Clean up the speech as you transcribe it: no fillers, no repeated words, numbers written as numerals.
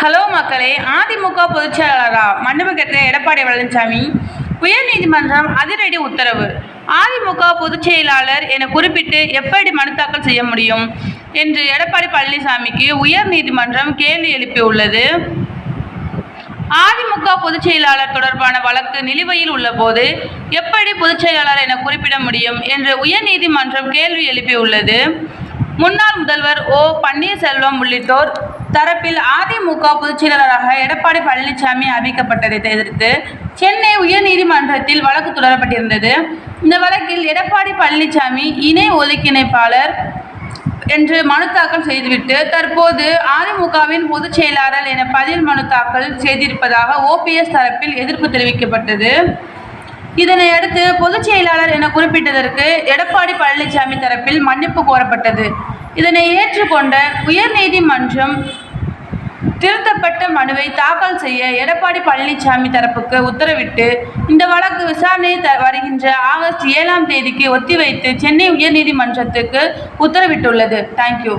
Hello மக்களே, அதிமுக பொதுச் செயலாளராக மன்னிப்பு கேட்ட எடப்பாடி பழனிசாமி உயர்நீதிமன்றம் அதிரடி உத்தரவு. அதிமுக பொதுச் செயலாளர் என குறிப்பிட்டு எப்படி மனு தாக்கல் செய்ய முடியும் என்று எடப்பாடி பழனிசாமிக்கு உயர்நீதிமன்றம் கேள்வி எழுப்பியுள்ளது. அதிமுக பொதுச் செயலாளர் தொடர்பான வழக்கு நிலுவையில் உள்ள போது எப்படி பொதுச் செயலாளர் என குறிப்பிட முடியும் என்று உயர்நீதிமன்றம் கேள்வி எழுப்பியுள்ளது. முன்னாள் முதல்வர் ஓ. பன்னீர்செல்வம் உள்ளிட்டோர் தரப்பில் அதிமுக பொதுச் செயலாளராக எடப்பாடி பழனிசாமி அறிவிக்கப்பட்டதை எதிர்த்து சென்னை உயர்நீதிமன்றத்தில் வழக்கு தொடரப்பட்டிருந்தது. இந்த வழக்கில் எடப்பாடி பழனிசாமி இணை ஒருங்கிணைப்பாளர் என்று மனு தாக்கல் செய்துவிட்டு தற்போது அதிமுகவின் பொதுச் செயலாளர் என பதில் மனு தாக்கல் செய்திருப்பதாக ஓபிஎஸ் தரப்பில் எதிர்ப்பு தெரிவிக்கப்பட்டது. இதனையடுத்து பொதுச் செயலாளர் என குறிப்பிட்டதற்கு எடப்பாடி பழனிசாமி தரப்பில் மன்னிப்பு கோரப்பட்டது. இதனை ஏற்றுக்கொண்ட உயர்நீதிமன்றம் திருத்தப்பட்ட மனுவை தாக்கல் செய்ய எடப்பாடி பழனிசாமி தரப்புக்கு உத்தரவிட்டு இந்த வழக்கு விசாரணை வருகின்ற ஆகஸ்ட் 7ஆம் தேதிக்கு ஒத்திவைத்து சென்னை உயர்நீதிமன்றத்துக்கு உத்தரவிட்டுள்ளது. தேங்க்யூ.